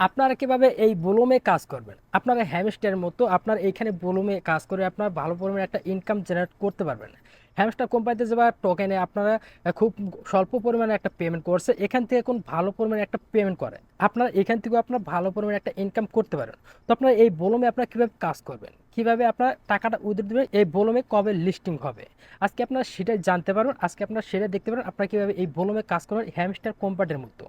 আপনারা কিভাবে এই ভলিউমে কাজ করবেন? আপনারা হ্যামস্টারের মতো আপনার এইখানে ভলিউমে কাজ করে আপনার ভালো পরিমাণে একটা ইনকাম জেনারেট করতে পারবেন। হ্যামস্টার কোম্পানিতে যে বা টোকেনে আপনারা খুব স্বল্প পরিমাণে একটা পেমেন্ট করছে, এখান থেকে এখন ভালো পরিমাণে একটা পেমেন্ট করে। আপনারা এখান থেকেও আপনার ভালো পরিমাণে একটা ইনকাম করতে পারেন। তো আপনারা এই ভলিউমে আপনারা কিভাবে কাজ করবেন? কিভাবে আপনার টাকাটা উইথড্র দিবেন? এই ভলিউমে কবে লিস্টিং হবে? আজকে আপনারা সেটাই জানতে পারবেন। আজকে আপনারা সেটা দেখতে পারেন আপনারা কিভাবে এই ভলিউমে কাজ করবেন হ্যামস্টার কোম্পানির মতো।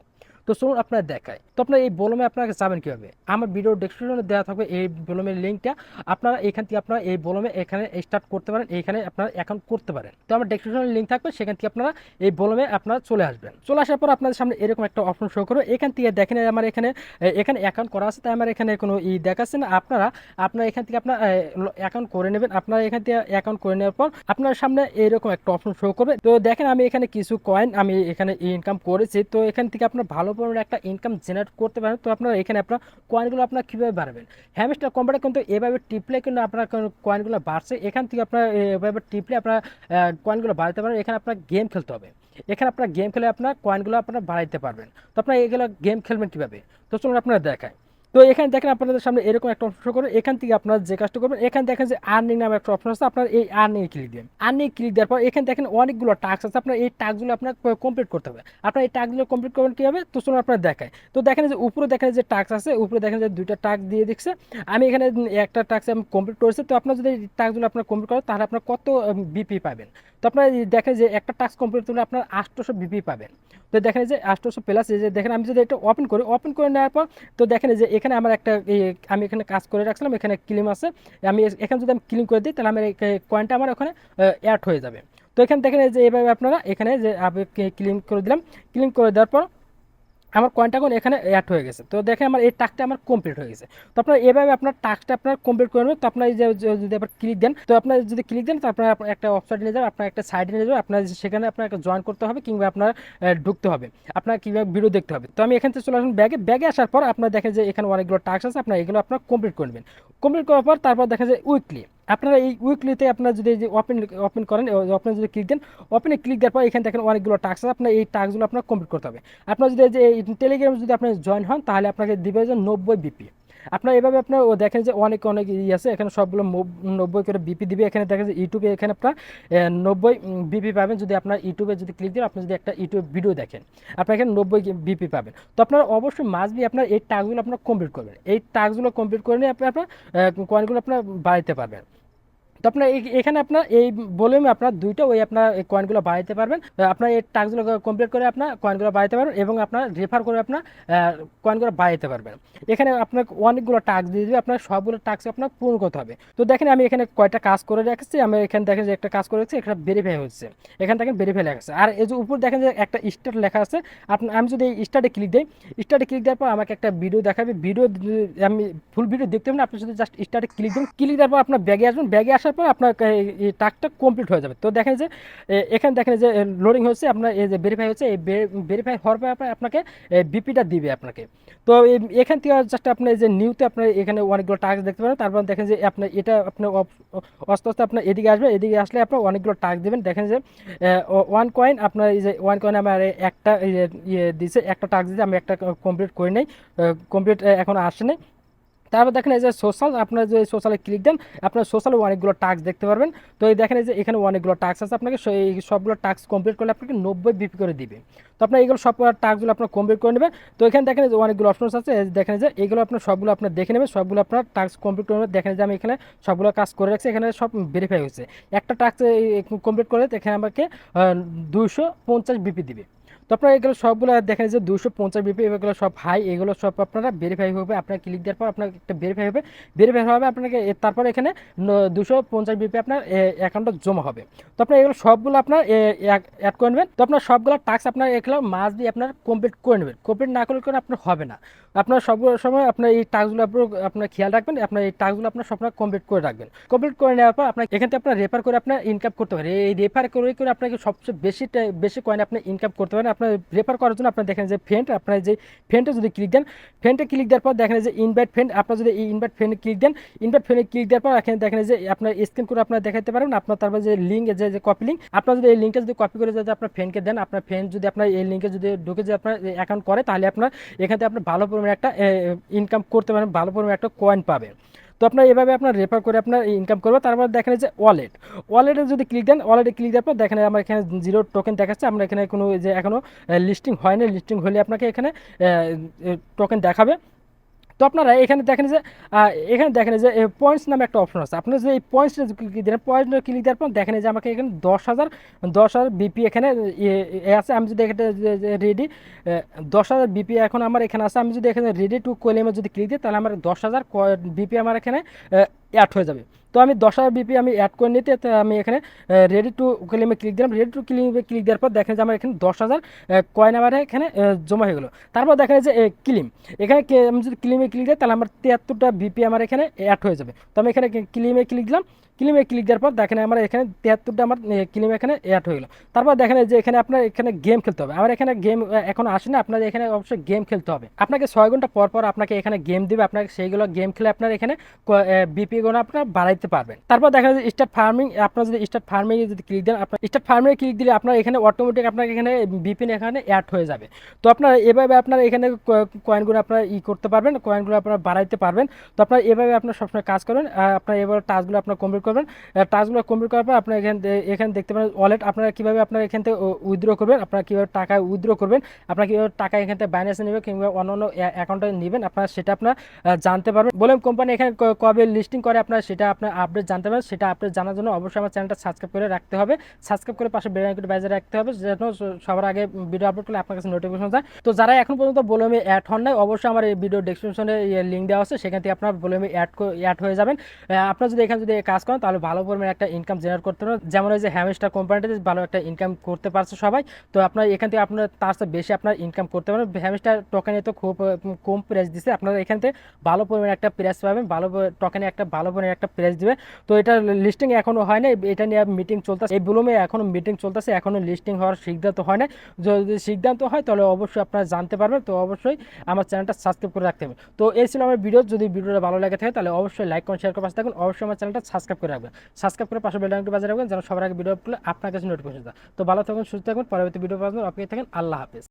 তো চলুন আপনারা দেখায়। তো আপনার এই ভলিউমে আপনারা যাবেন কিভাবে? আমার ভিডিও ডেসক্রিপশনে দেওয়া থাকবে এই ভলিউমের লিঙ্কটা। আপনারা এখান থেকে আপনারা এই ভলিউমে এখানে স্টার্ট করতে পারেন, এইখানে আপনারা অ্যাকাউন্ট করতে পারেন। তো আমার ডেসক্রিপশনে লিঙ্ক থাকবে, সেখান থেকে আপনারা এই ভলিউমে আপনারা চলে আসবেন। চলে আসার পর আপনাদের সামনে এরকম একটা অপশন শো করবে। এখান থেকে দেখেন আমার এখানে এখানে অ্যাকাউন্ট করা আছে, তাই আমার এখানে কোনো দেখাচ্ছে না। আপনারা আপনারা এখান থেকে আপনার অ্যাকাউন্ট করে নেবেন। আপনারা এখান থেকে অ্যাকাউন্ট করে নেওয়ার পর আপনার সামনে এরকম একটা অপশন শো করবে। তো দেখেন আমি এখানে কিছু কয়েন আমি এখানে ইনকাম করেছি। তো এখান থেকে আপনার ভালো পরিমাণে একটা ইনকাম জেনারেট করতে পারেন। তো আপনারা এখানে আপনার কয়েনগুলো আপনার কীভাবে বাড়বেন? হ্যামস্টার কোম্পানি কিন্তু এভাবে টিপলে কিন্তু আপনার কয়েনগুলো বাড়ছে। এখান থেকে আপনার এভাবে টিপলে আপনার কয়েনগুলো বাড়াতে পারেন। এখানে আপনার গেম খেলতে হবে। এখানে আপনার গেম খেলে আপনার কয়েনগুলো আপনারা বাড়াইতে পারবেন। তো আপনার এগুলো গেম খেলবেন কীভাবে? তো চলুন আপনারা দেখায়। তো এখানে দেখেন আপনাদের সামনে এরকম একটা অপশন করে, এখান থেকে আপনারা যে কাজটা করবেন, এখানে দেখেন যে আর্নিং নামে একটা অপশন আছে। আপনার এই আর্নিং ক্লিক দিন। আর্নিং ক্লিক দেওয়ার পর এখানে দেখেন অনেকগুলো টাস্ক আছে। আপনার এই টাস্কগুলো আপনার কমপ্লিট করতে হবে। আপনার এই টাস্কগুলো কমপ্লিট করবেন কীভাবে? তো চলুন আপনারা দেখায়। তো দেখেন যে উপরে দেখেন যে টাস্ক আছে, উপরে দেখেন যে দুইটা টাস্ক দিয়ে দিচ্ছে। আমি এখানে একটা টাস্ক আমি কমপ্লিট করেছি। তো আপনার যদি এই টাস্কগুলো আপনার কমপ্লিট করেন তাহলে আপনার কত বিপি পাবেন? তো আপনার দেখেন যে একটা টাস্ক কমপ্লিট করলে আপনার 800 বিপি পাবেন। তো দেখেন যে 800 প্লাস, এই যে দেখেন আমি যদি এটা ওপেন করে নেওয়ার পর, তো দেখেন যে এখানে আমার একটা আমি এখানে কাজ করে রাখছিলাম, এখানে ক্লিম আছে। আমি এখানে যদি আমি ক্লিম করে দিই তাহলে আমার এই কয়েনটা আমার ওখানে অ্যাড হয়ে যাবে। তো এখানে দেখেন যে এইভাবে আপনারা এখানে যে আমি ক্লিম করে দিলাম। ক্লিম করে দেওয়ার পর আমার কয়েনটা এখন এখানে অ্যাড হয়ে গেছে। তো দেখেন আমার এই টাস্কটা আমার কমপ্লিট হয়ে গেছে। তো আপনার এভাবে আপনার টাস্কটা আপনার কমপ্লিট করে নেবেন। তো আপনার এই যে যদি আপনার ক্লিক দেন, তো আপনার যদি ক্লিক দেন তো আপনার একটা ওয়েবসাইট নিয়ে যাবে, আপনার একটা সাইডে নিয়ে যাবে। আপনার সেখানে আপনার জয়েন করতে হবে কিংবা আপনার ঢুকতে হবে, আপনার কীভাবে ভিডিও দেখতে হবে। তো আমি এখান থেকে চলে আসুন ব্যাগে আসার পর আপনার দেখেন যে এখানে অনেকগুলো টাস্ক আছে। আপনার এগুলো আপনার কমপ্লিট করে নেবেন। কমপ্লিট করার পর তারপর দেখেন যে উইকলি, আপনারা এই উইকলিতে আপনার যদি যে ওপেন করেন, ওপেনে যদি ক্লিক দেন, ওপেনে ক্লিক দেওয়ার পর এখানে দেখেন অনেকগুলো টাস্ক আছে। আপনার এই টাস্কগুলো আপনার কমপ্লিট করতে হবে। আপনার যদি যে টেলিগ্রামে যদি আপনি জয়েন হন তাহলে আপনাকে দিবে যে 90 বিপি। আপনার এভাবে আপনার দেখেন যে অনেক অনেক আছে, এখানে সবগুলো 90 করে বিপি দিবে। এখানে দেখেন যে ইউটিউবে এখানে আপনার 90 বিপি পাবেন। যদি আপনার ইউটিউবে যদি ক্লিক দেন, আপনি যদি একটা ইউটিউব ভিডিও দেখেন, আপনার এখানে 90 বিপি পাবেন। তো আপনার অবশ্যই মাস্ট বি আপনার এই টাস্কগুলো আপনার কমপ্লিট করবেন। এই টাস্কগুলো কমপ্লিট করে নিয়ে আপনার কয়েনগুলো আপনার বাড়াইতে পারবেন। তো আপনার এখানে আপনার এই ভলিউমে আপনার দুইটা ওই আপনার এই কয়েনগুলো বাড়াইতে পারবেন। আপনার এই টাস্কগুলো কমপ্লিট করে আপনার কয়েনগুলো বাড়াইতে পারবেন এবং আপনার রেফার করে আপনার কয়েনগুলো বাড়াইতে পারবেন। এখানে আপনার অনেকগুলো টাস্ক দিয়ে দেবে, আপনার সবগুলো টাস্ক আপনার পূরণ করতে হবে। তো দেখেন আমি এখানে কয়টা কাজ করে রেখেছি। আমি এখানে দেখেন যে একটা কাজ করে রেখেছি, একটা ভেরিফাই হচ্ছে। এখান থেকে ভেরিফাই লেখা আছে। আর এই যে উপর দেখেন যে একটা স্টার্ট লেখা আছে। আমি যদি এই স্টার্টে ক্লিক দিই, স্টার্টে ক্লিক দেওয়ার পর আমাকে একটা ভিডিও দেখাবে। ভিডিও আমি ফুল ভিডিও দেখতে হবে না, আপনি যদি জাস্ট স্টার্টে ক্লিক দেন, ক্লিক দেওয়ার পর আপনার ব্যাগে আসবেন। ব্যাগে আসার পর আপনার এই টাস্কটা কমপ্লিট হয়ে যাবে। তো দেখেন যে এখানে দেখেন যে লোডিং হচ্ছে, আপনার এই যে ভেরিফাই হচ্ছে। এই ভেরিফাই হওয়ার পর আপনাকে বিপিটা দিবে আপনাকে। তো এখান থেকে জাস্ট আপনি যে নিউতে আপনার এখানে অনেকগুলো টাস্ক দেখতে পারেন। তারপর দেখেন যে আপনার এটা আপনার আস্তে আস্তে আপনার এদিকে আসবে। এদিকে আসলে আপনার অনেকগুলো টাস্ক দেবেন। দেখেন যে ওয়ান কয়েন, আপনার এই যে ওয়ান কয়েন আমার একটা দিয়েছে, একটা টাস্ক দিয়েছে, আমি একটা কমপ্লিট করি নাই, কমপ্লিট এখন আসে নাই। তারপর দেখেন এই যে সোশ্যাল, আপনার যে সোশ্যালে ক্লিক দেন, আপনার সোশ্যালে অনেকগুলো টাস্ক দেখতে পারবেন। তো এই দেখেন এই যে এখানে অনেকগুলো টাস্ক আছে। আপনাকে এই সবগুলো টাস্ক কমপ্লিট করলে আপনাকে 90 বিপি করে দিবে। তো আপনার এইগুলো সব টাস্কগুলো আপনার কমপ্লিট করে নেবেন। তো এখানে দেখেন যে অনেকগুলো অপশন আছে। দেখেন যে এগুলো আপনার সবগুলো আপনার দেখে নেবেন, সবগুলো আপনার টাস্ক কমপ্লিট করে নেবেন। দেখেন যে আমি এখানে সবগুলো কাজ করে রাখছি, এখানে সব ভেরিফাই হয়েছে। একটা টাস্ক কমপ্লিট করে এখানে আমাকে 250 বিপি দিবে। তো আপনারা এগুলো সবগুলো দেখেন যে 250 বিপি, এগুলো সব হাই, এগুলো সব আপনারা ভেরিফাই হবে। আপনার ক্লিক দেওয়ার পর আপনার একটা ভেরিফাই হবে। ভেরিফাই হবে আপনাকে, তারপর এখানে 250 বিপি আপনার অ্যাকাউন্টে জমা হবে। তো আপনার এগুলো সবগুলো আপনার অ্যাড করে নেবেন। তো আপনার সবগুলো টাস্ক আপনার এগুলো মাস্ট বি আপনার কমপ্লিট করে নেবেন। কমপ্লিট না করলে আপনার হবে না। আপনার সব সময় আপনার এই টাস্কগুলো আপনার খেয়াল রাখবেন। আপনার এই টাস্কগুলো আপনার সব কমপ্লিট করে রাখবেন। কমপ্লিট করে নেওয়ার পর আপনার এখান থেকে আপনার রেফার করে আপনার ইনকাম করতে পারেন। এই রেফার করে আপনাকে সবচেয়ে বেশি কয়েন আপনি ইনকাম করতে পারেন। আপনার রেফার করার জন্য আপনার দেখেন যে ফ্রেন্ড, আপনার যে ফ্রেন্ডে যদি ক্লিক দেন, ফ্রেন্ডে ক্লিক দেওয়ার পর দেখেন যে ইনভাইট ফ্রেন্ড, আপনার যদি এই ইনভাইট ফ্রেন্ডে ক্লিক দেন, ইনভাইট ফ্রেন্ডে ক্লিক দেওয়ার পর এখানে দেখেন যে আপনার স্ক্রিন করে আপনার দেখাতে পারবেন আপনার তারপর যে লিঙ্ক, যে কপি লিঙ্ক, আপনার যদি এই লিঙ্কটা যদি কপি করে যদি আপনার ফ্রেন্ডকে দেন, আপনার ফ্রেন্ড যদি আপনার এই লিঙ্কে যদি ঢুকে যে আপনার অ্যাকাউন্ট করে, তাহলে আপনার এখান থেকে আপনি ভালো পরিমাণে একটা ইনকাম করতে পারেন, ভালো পরিমাণে একটা কয়েন পাবেন। তো আপনার এভাবে আপনার রেফার করে আপনার ইনকাম করবে। তারপর দেখেন যে ওয়ালেটে যদি ক্লিক দেন, ওয়ালেটে ক্লিক দেওয়ার পর দেখেন আমার এখানে 0 টোকেন দেখাচ্ছে। আমরা এখানে কোনো যে এখনও লিস্টিং হয়নি, লিস্টিং হলে আপনাকে এখানে টোকেন দেখাবে। তো আপনারা এখানে দেখেন যে পয়েন্টস নামে একটা অপশন আছে। আপনার যে এই পয়েন্টসটা ক্লিক দেন, পয়েন্টটা ক্লিক দেওয়ার পর দেখেন যে আমাকে এখানে 10,000 বিপি এখানে আছে। আমি যদি এখানে রেডি 10,000 বিপি এখন আমার এখানে আছে। আমি যদি এখানে রেডি টু কোয়েলেমে যদি ক্লিক দিই, তাহলে আমার 10,000 বিপি আমার এখানে অ্যাড হয়ে যাবে। তো আমি 10,000 বিপি আমি অ্যাড করে নিতে, তো আমি এখানে রেডি টু ক্লেমে ক্লিক দিলাম। রেডি টু ক্লেমে ক্লিক দেওয়ার পর দেখেন যে আমার এখানে 10,000 কয়েন আমার এখানে জমা হয়ে গেলো। তারপর দেখেন যে ক্লিম, এখানে আমি যদি ক্লিমে ক্লিক দিই, তাহলে আমার 73টা বিপি আমার এখানে অ্যাড হয়ে যাবে। তো আমি এখানে ক্লিমে ক্লিক দিলাম। ক্লিমে ক্লিক দেওয়ার পর দেখেন আমার এখানে 73টা আমার ক্লিম এখানে অ্যাড হয়ে গেলো। তারপর দেখেন যে এখানে আপনার এখানে গেম খেলতে হবে। আমার এখানে গেম এখন আসে না, আপনার এখানে অবশ্যই গেম খেলতে হবে। আপনাকে 6 ঘন্টা পর পর আপনাকে এখানে গেম দিবে, আপনাকে সেইগুলো গেম খেলে আপনার এখানে বিপি গুলো আপনার বাড়াইতে পারবেন। তারপর দেখা যায় স্টার্ট ফার্মিং, আপনার যদি স্টার্ট ফার্মিং যদি ক্লিক দেন, আপনার স্টার্ট ফার্মিং ক্লিক দিলে আপনার এখানে অটোমেটিক আপনার এখানে বিপি এখানে অ্যাড হয়ে যাবে। তো আপনার এভাবে আপনার এখানে কয়েনগুলো আপনার করতে পারবেন, কয়েনগুলো আপনার বাড়াইতে পারবেন। তো আপনার এভাবে আপনার সবসময় কাজ করবেন। আপনার এবার টাস্কগুলো আপনার কমপ্লিট করবেন। টাস্কগুলো কমপ্লিট করার পর আপনার এখানে দেখতে পারেন ওয়ালেট, আপনারা কীভাবে আপনার এখান থেকে উইথড্র করবেন, আপনারা কীভাবে টাকা উইথড্র করবেন, আপনার কীভাবে টাকা এখান থেকে বাইন্যান্সে নেবেন কিংবা অন্য অ্যাকাউন্টে নেবেন, আপনার সেটা আপনার জানতে পারবেন। বললাম কোম্পানি এখানে কবে লিস্টিং করে আপনার সেটা আপনার আপডেট জানতে পারবেন। সেটা আপডেট জানার জন্য অবশ্যই আমার চ্যানেলটা সাবস্ক্রাইব করে রাখতে হবে। সাবস্ক্রাইব করে পাশে বেল আইকনটি বাজিয়ে রাখতে হবে, যেন সবার আগে ভিডিও আপলোড করলে আপনার কাছে নোটিফিকেশন যায়। তো যারা এখন পর্যন্ত ভলিউমে অ্যাড হন নাই, অবশ্যই আমার এই ভিডিও ডেসক্রিপশনে লিঙ্ক দেওয়া আছে, সেখান থেকে আপনার ভলিউমে অ্যাড হয়ে যাবেন। আপনার যদি এখানে যদি কাজ করেন, তাহলে ভালো পরিমাণে একটা ইনকাম জেনারেট করতে পারবেন। যেমন এই যে হ্যামস্টার কোম্পানিতে ভালো একটা ইনকাম করতে পারছে সবাই। তো আপনার এখান থেকে আপনার তার চেয়ে বেশি আপনার ইনকাম করতে পারবেন। হ্যামস্টার টোকেনে তো খুব কম প্রাইস দিচ্ছে, আপনারা এখান থেকে ভালো পরিমাণে একটা প্রাইস পাবেন, ভালো টোকেনে একটা ভালো পরিমাণে একটা প্রাইস দিবে। তো এটা লিস্টিং এখনো হয় না, এটা নিয়ে মিটিং চলতেছে, এই ব্লুমে এখনো মিটিং চলতেছে, এখনো লিস্টিং হওয়ার সিদ্ধান্ত হয় না। যদি সিদ্ধান্ত হয় তাহলে অবশ্যই আপনারা জানতে পারবেন। তো অবশ্যই আমার চ্যানেলটা সাবস্ক্রাইব করে রাখতে হবে। তো এই ছিল আমার ভিডিও। যদি ভিডিওটা ভালো লাগে থাকে তাহলে অবশ্যই লাইক করুন, শেয়ার করে পাশে থাকুন। অবশ্যই আমার চ্যানেলটা সাবস্ক্রাইব করে রাখবেন। সাবস্ক্রাইব করে পাশে বেল আইকনটি বাজিয়ে রাখবেন, যেন সবার আগে ভিডিও আপলোড আপনার কাছে নোটিফিকেশন যায়। তো ভালো থাকুন, সুস্থ থাকুন, পরবর্তী ভিডিও পাবেন, অপেক্ষায় থাকেন। আল্লাহ হাফেজ।